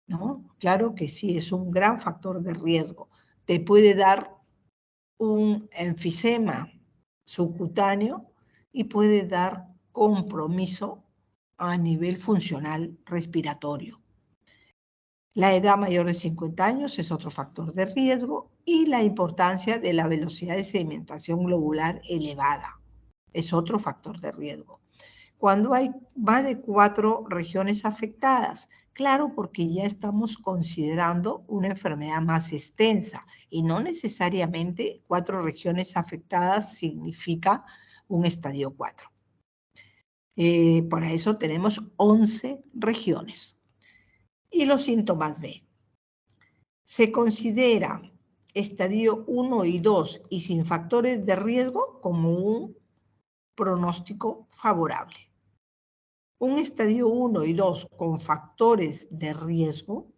¿no? Claro que sí, es un gran factor de riesgo. Te puede dar un enfisema subcutáneo y puede dar compromiso a nivel funcional respiratorio. La edad mayor de 50 años es otro factor de riesgo y la importancia de la velocidad de sedimentación globular elevada es otro factor de riesgo. Cuando hay más de 4 regiones afectadas, claro, porque ya estamos considerando una enfermedad más extensa y no necesariamente 4 regiones afectadas significa un estadio 4. Por eso tenemos 11 regiones. Y los síntomas B. Se considera estadio 1 y 2 y sin factores de riesgo como un pronóstico favorable. Un estadio 1 y 2 con factores de riesgo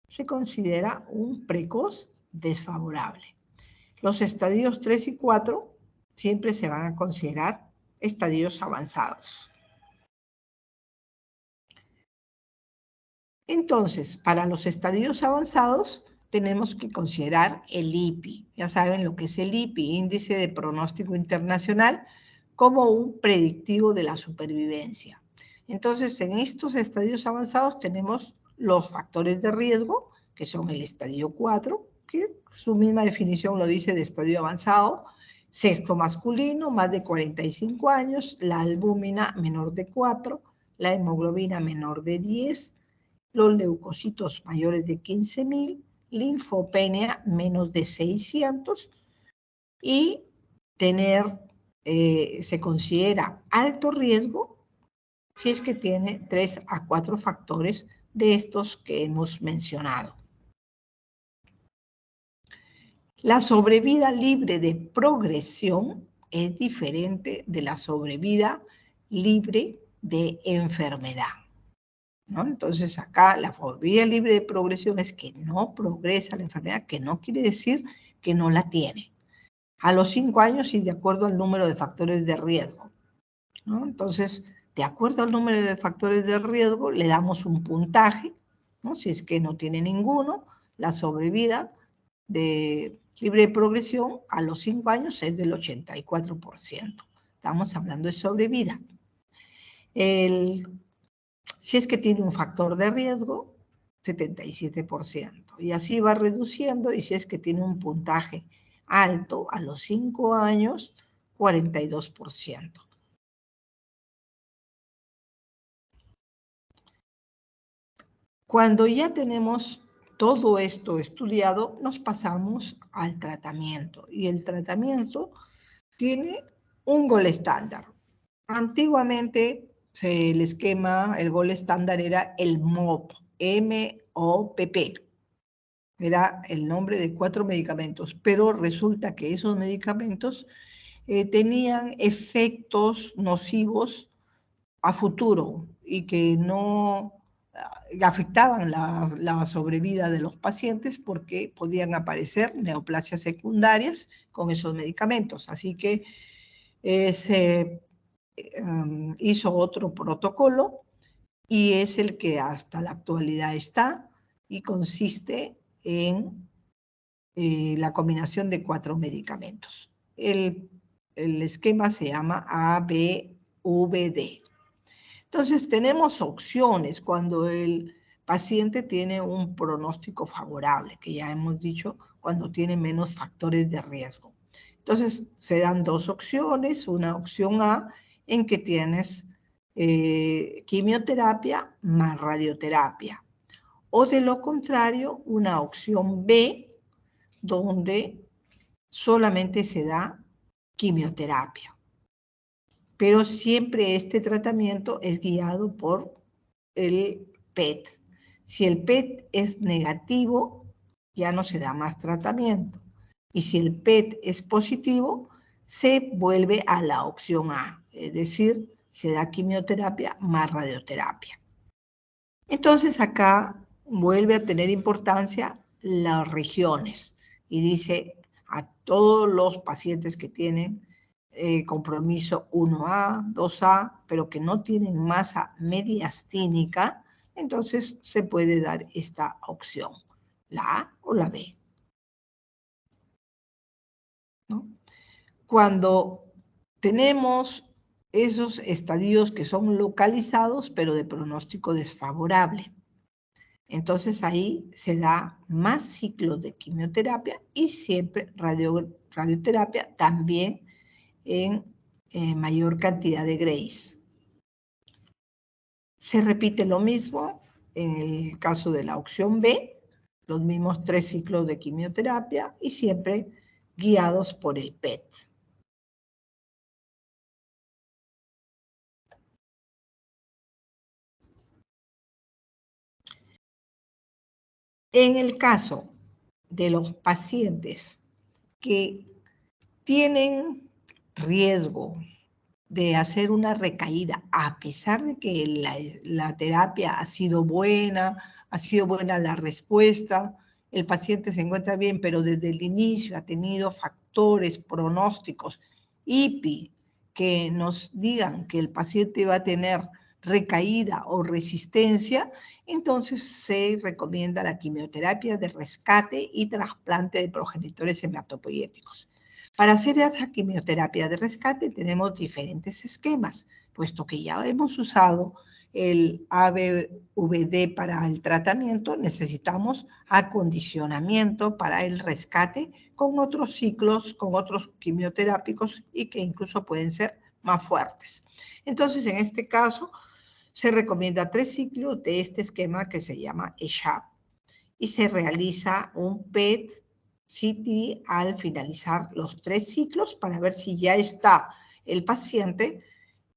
se considera un precoz desfavorable. Los estadios 3 y 4 siempre se van a considerar estadios avanzados. Entonces, para los estadios avanzados tenemos que considerar el IPI. Ya saben lo que es el IPI, Índice de Pronóstico Internacional, como un predictivo de la supervivencia. Entonces, en estos estadios avanzados tenemos los factores de riesgo, que son el estadio 4, que su misma definición lo dice de estadio avanzado, sexo masculino, más de 45 años, la albúmina menor de 4, la hemoglobina menor de 10, los leucocitos mayores de 15.000, linfopenia menos de 600 y tener, se considera alto riesgo si es que tiene 3 a 4 factores de estos que hemos mencionado. La sobrevida libre de progresión es diferente de la sobrevida libre de enfermedad, ¿no? Entonces acá la sobrevida libre de progresión es que no progresa la enfermedad, que no quiere decir que no la tiene. A los 5 años y de acuerdo al número de factores de riesgo, ¿no? Entonces, de acuerdo al número de factores de riesgo, le damos un puntaje, ¿no? Si es que no tiene ninguno, la sobrevida libre de progresión a los 5 años es del 84%. Estamos hablando de sobrevida. Si es que tiene un factor de riesgo, 77%. Y así va reduciendo, y si es que tiene un puntaje alto, a los 5 años, 42%. Cuando ya tenemos todo esto estudiado, nos pasamos al tratamiento. Y el tratamiento tiene un gol estándar. Antiguamente el esquema, el gol estándar era el MOP, M-O-P-P. Era el nombre de 4 medicamentos, pero resulta que esos medicamentos tenían efectos nocivos a futuro y que no afectaban la sobrevida de los pacientes porque podían aparecer neoplasias secundarias con esos medicamentos. Así que se hizo otro protocolo y es el que hasta la actualidad está y consiste en la combinación de 4 medicamentos. El esquema se llama ABVD. Entonces, tenemos opciones cuando el paciente tiene un pronóstico favorable, que ya hemos dicho, cuando tiene menos factores de riesgo. Entonces, se dan 2 opciones. Una opción A, en que tienes quimioterapia más radioterapia. O de lo contrario, una opción B, donde solamente se da quimioterapia. Pero siempre este tratamiento es guiado por el PET. Si el PET es negativo, ya no se da más tratamiento. Y si el PET es positivo, se vuelve a la opción A, es decir, se da quimioterapia más radioterapia. Entonces acá vuelve a tener importancia las regiones y dice a todos los pacientes que tienen compromiso 1A, 2A, pero que no tienen masa mediastínica, entonces se puede dar esta opción, la A o la B, ¿no? Cuando tenemos esos estadios que son localizados, pero de pronóstico desfavorable, entonces ahí se da más ciclos de quimioterapia y siempre radioterapia también en mayor cantidad de grays. Se repite lo mismo en el caso de la opción B, los mismos 3 ciclos de quimioterapia y siempre guiados por el PET. En el caso de los pacientes que tienen riesgo de hacer una recaída, a pesar de que la terapia ha sido buena la respuesta, el paciente se encuentra bien, pero desde el inicio ha tenido factores pronósticos IPI que nos digan que el paciente va a tener recaída o resistencia, entonces se recomienda la quimioterapia de rescate y trasplante de progenitores hematopoyéticos. Para hacer esa quimioterapia de rescate tenemos diferentes esquemas, puesto que ya hemos usado el ABVD para el tratamiento, necesitamos acondicionamiento para el rescate con otros ciclos, con otros quimioterápicos y que incluso pueden ser más fuertes. Entonces, en este caso, se recomienda 3 ciclos de este esquema que se llama ESHAP y se realiza un PET-CT al finalizar los 3 ciclos para ver si ya está el paciente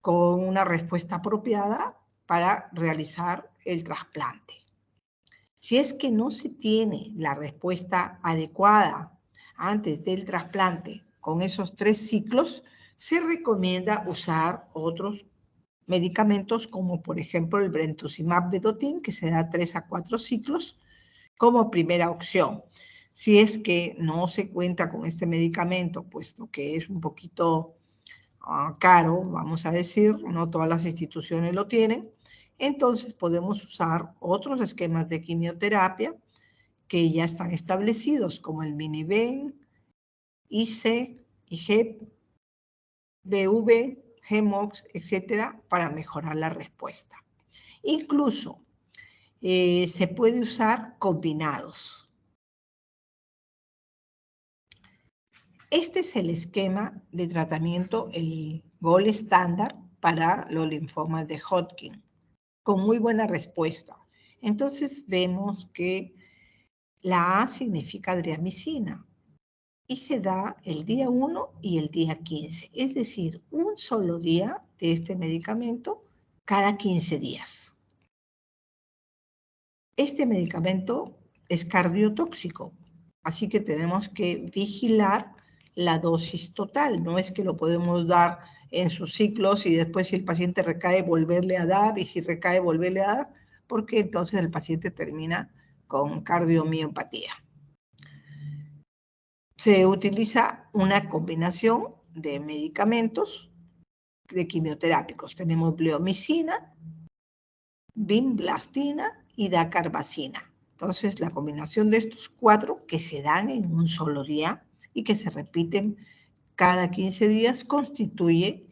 con una respuesta apropiada para realizar el trasplante. Si es que no se tiene la respuesta adecuada antes del trasplante con esos 3 ciclos, se recomienda usar otros medicamentos como por ejemplo el brentuximab vedotin, que se da 3 a 4 ciclos como primera opción. Si es que no se cuenta con este medicamento, puesto que es un poquito caro, vamos a decir, no todas las instituciones lo tienen, entonces podemos usar otros esquemas de quimioterapia que ya están establecidos, como el Miniven, IC, IGEP, BV, GEMOX, etcétera, para mejorar la respuesta. Incluso se puede usar combinados. Este es el esquema de tratamiento, el gold estándar para los linfomas de Hodgkin, con muy buena respuesta. Entonces vemos que la A significa adriamicina y se da el día 1 y el día 15, es decir, un solo día de este medicamento cada 15 días. Este medicamento es cardiotóxico, así que tenemos que vigilar la dosis total. No es que lo podemos dar en sus ciclos y después si el paciente recae volverle a dar y si recae volverle a dar, porque entonces el paciente termina con cardiomiopatía. Se utiliza una combinación de medicamentos de quimioterápicos. Tenemos bleomicina, vinblastina y dacarbazina. Entonces, la combinación de estos 4 que se dan en un solo día y que se repiten cada 15 días constituye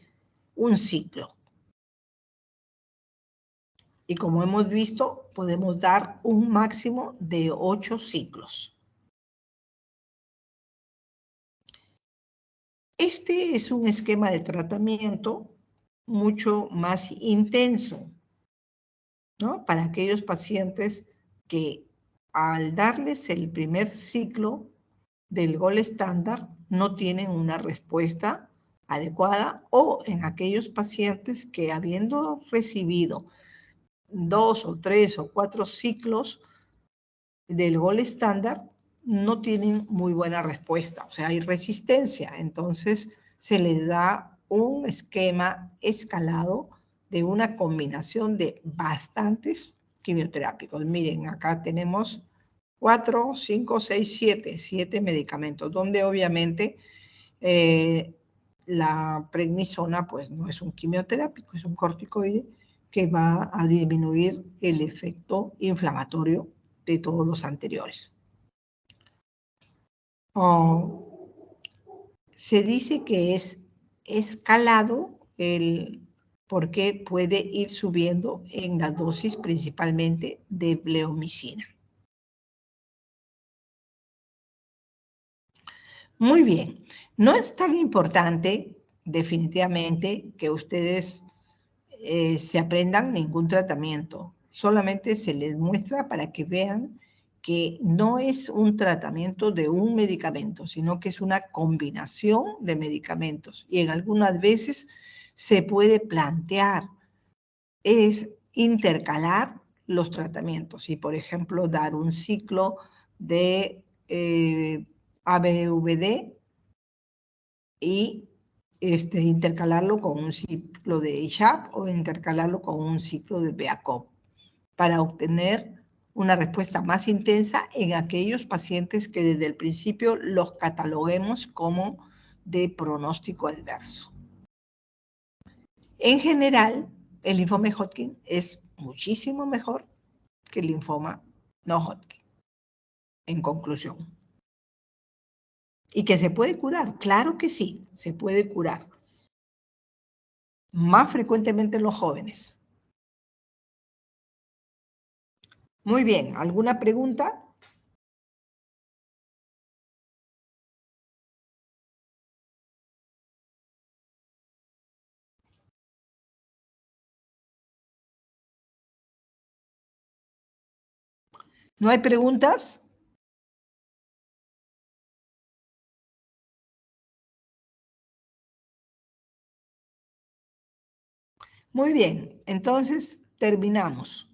un ciclo. Y como hemos visto, podemos dar un máximo de 8 ciclos. Este es un esquema de tratamiento mucho más intenso, ¿no? Para aquellos pacientes que al darles el primer ciclo del gold estándar no tienen una respuesta adecuada, o en aquellos pacientes que habiendo recibido 2 o 3 o 4 ciclos del gold estándar no tienen muy buena respuesta, o sea, hay resistencia. Entonces se les da un esquema escalado de una combinación de bastantes quimioterápicos. Miren, acá tenemos 4, 5, 6, 7 medicamentos, donde obviamente la prednisona pues no es un quimioterápico, es un corticoide que va a disminuir el efecto inflamatorio de todos los anteriores. Se dice que es escalado porque puede ir subiendo en la dosis principalmente de bleomicina. Muy bien, no es tan importante definitivamente que ustedes se aprendan ningún tratamiento, solamente se les muestra para que vean que no es un tratamiento de un medicamento, sino que es una combinación de medicamentos y en algunas veces se puede plantear es intercalar los tratamientos y, por ejemplo, dar un ciclo de ABVD y intercalarlo con un ciclo de ISHAP o intercalarlo con un ciclo de BACOP para obtener una respuesta más intensa en aquellos pacientes que desde el principio los cataloguemos como de pronóstico adverso. En general, el linfoma de Hodgkin es muchísimo mejor que el linfoma no Hodgkin, en conclusión. ¿Y que se puede curar? Claro que sí, se puede curar. Más frecuentemente en los jóvenes. Muy bien, ¿alguna pregunta? ¿No hay preguntas? Muy bien, entonces terminamos.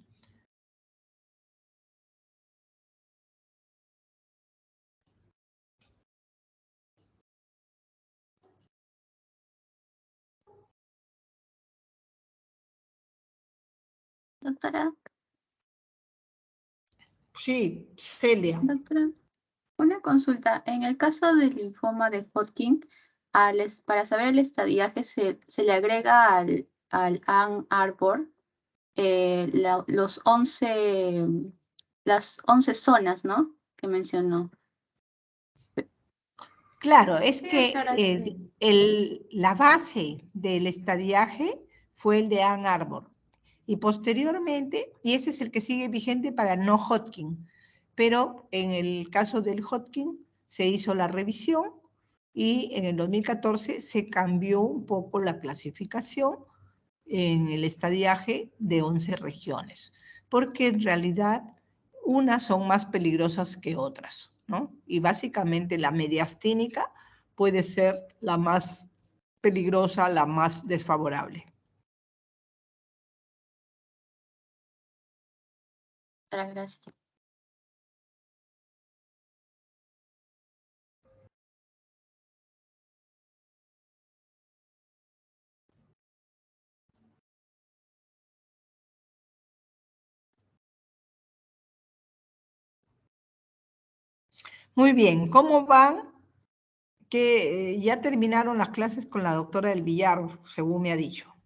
Doctora. Sí, Celia. Doctora, una consulta. En el caso del linfoma de Hodgkin, para saber el estadiaje se le agrega al Ann Arbor las 11 zonas, ¿no? Que mencionó. Claro, es Sí, que doctora, la base del estadiaje fue el de Ann Arbor. Y posteriormente, y ese es el que sigue vigente para no Hodgkin, pero en el caso del Hodgkin se hizo la revisión y en el 2014 se cambió un poco la clasificación en el estadiaje de 11 regiones, porque en realidad unas son más peligrosas que otras, ¿no? Y básicamente la mediastínica puede ser la más peligrosa, la más desfavorable. Gracias. Muy bien, ¿cómo van? Que ya terminaron las clases con la doctora del Villar, según me ha dicho.